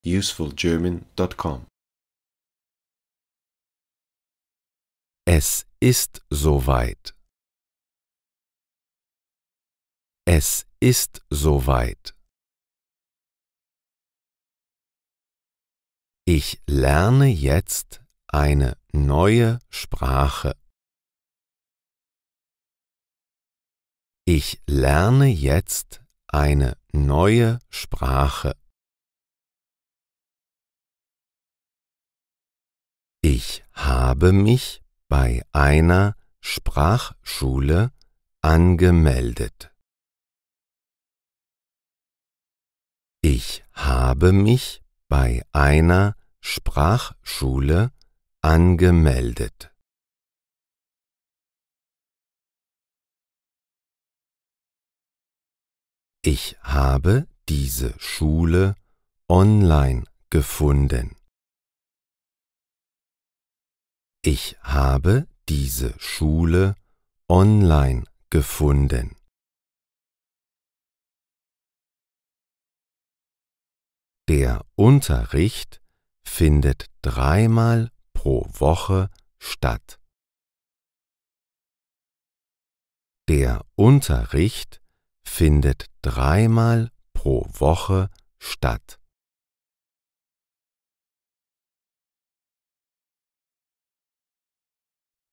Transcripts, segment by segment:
usefulgerman.com. Es ist soweit. Es ist soweit. Ich lerne jetzt eine neue Sprache. Ich lerne jetzt eine neue Sprache. Ich habe mich bei einer Sprachschule angemeldet. Ich habe mich bei einer Sprachschule angemeldet. Ich habe diese Schule online gefunden. Ich habe diese Schule online gefunden. Der Unterricht findet 3-mal pro Woche statt. Der Unterricht findet 3-mal pro Woche statt.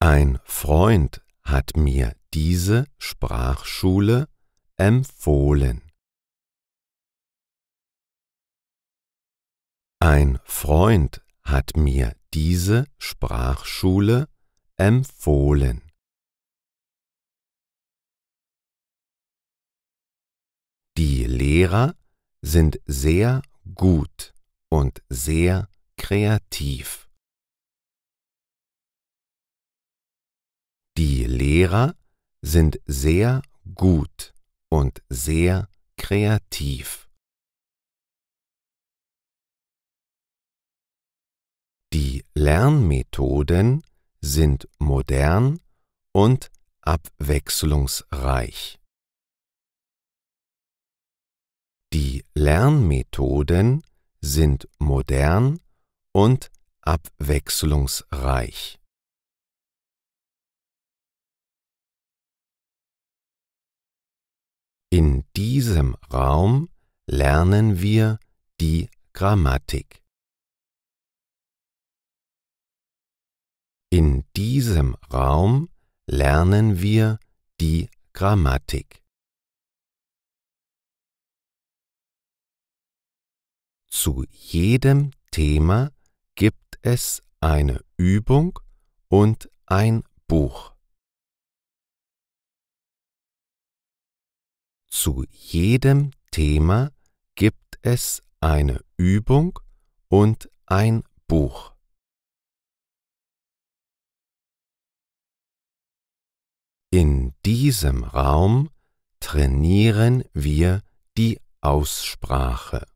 Ein Freund hat mir diese Sprachschule empfohlen. Ein Freund hat mir diese Sprachschule empfohlen. Die Lehrer sind sehr gut und sehr kreativ. Die Lehrer sind sehr gut und sehr kreativ. Die Lernmethoden sind modern und abwechslungsreich. Die Lernmethoden sind modern und abwechslungsreich. In diesem Raum lernen wir die Grammatik. In diesem Raum lernen wir die Grammatik. Zu jedem Thema gibt es eine Übung und ein Buch. Zu jedem Thema gibt es eine Übung und ein Buch. In diesem Raum trainieren wir die Aussprache.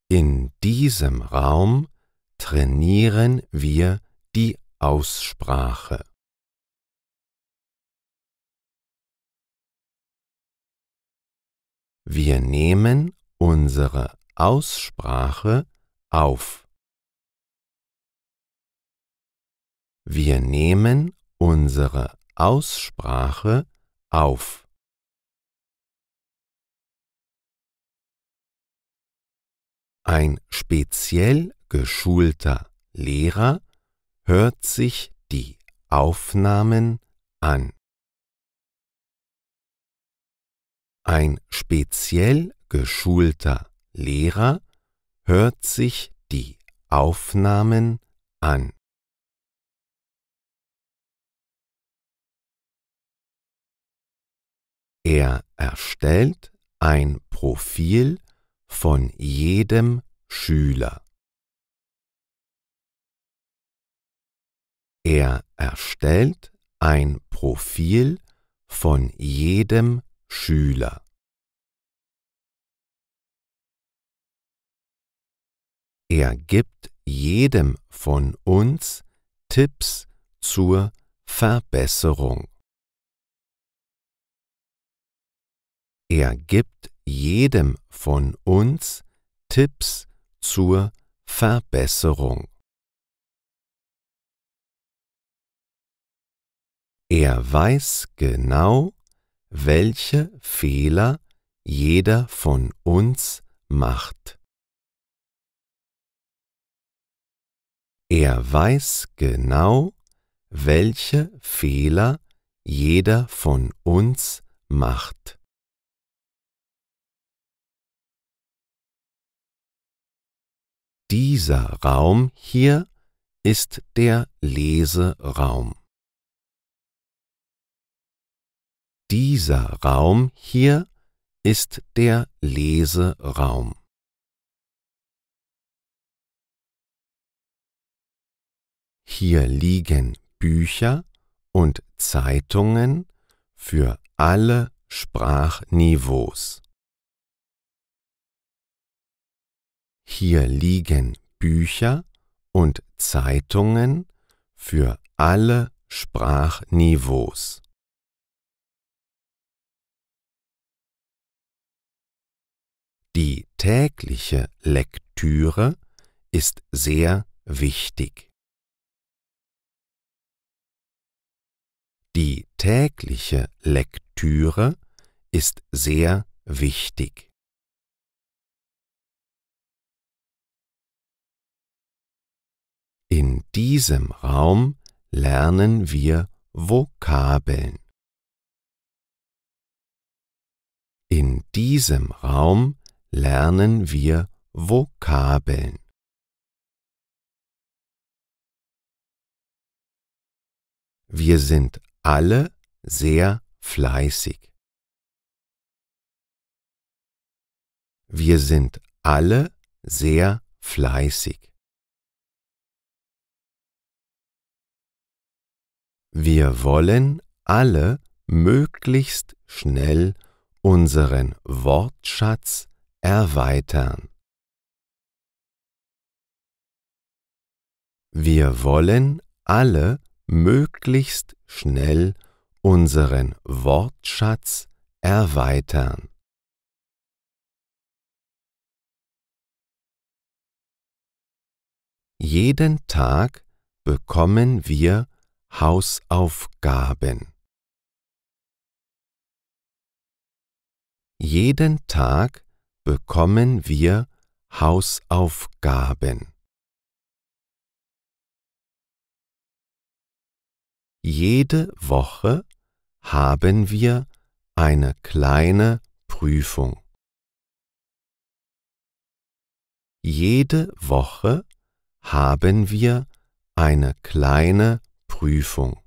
In diesem Raum trainieren wir die Aussprache. Wir nehmen unsere Aussprache auf. Wir nehmen unsere Aussprache auf. Ein speziell geschulter Lehrer hört sich die Aufnahmen an. Ein speziell geschulter Lehrer hört sich die Aufnahmen an. Er erstellt ein Profil von jedem Schüler. Er erstellt ein Profil von jedem Schüler. Er gibt jedem von uns Tipps zur Verbesserung. Er gibt jedem von uns Tipps zur Verbesserung. Er weiß genau, welche Fehler jeder von uns macht. Er weiß genau, welche Fehler jeder von uns macht. Dieser Raum hier ist der Leseraum. Dieser Raum hier ist der Leseraum. Hier liegen Bücher und Zeitungen für alle Sprachniveaus. Hier liegen Bücher und Zeitungen für alle Sprachniveaus. Die tägliche Lektüre ist sehr wichtig. Die tägliche Lektüre ist sehr wichtig. In diesem Raum lernen wir Vokabeln. In diesem Raum lernen wir Vokabeln. Wir sind alle sehr fleißig. Wir sind alle sehr fleißig. Wir wollen alle möglichst schnell unseren Wortschatz erweitern. Wir wollen alle möglichst schnell unseren Wortschatz erweitern. Jeden Tag bekommen wir Hausaufgaben. Jeden Tag bekommen wir Hausaufgaben. Jede Woche haben wir eine kleine Prüfung. Jede Woche haben wir eine kleine Prüfung.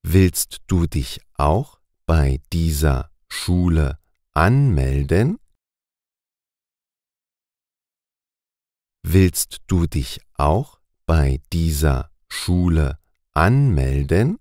Willst du dich auch bei dieser Schule anmelden? Willst du dich auch bei dieser Schule anmelden?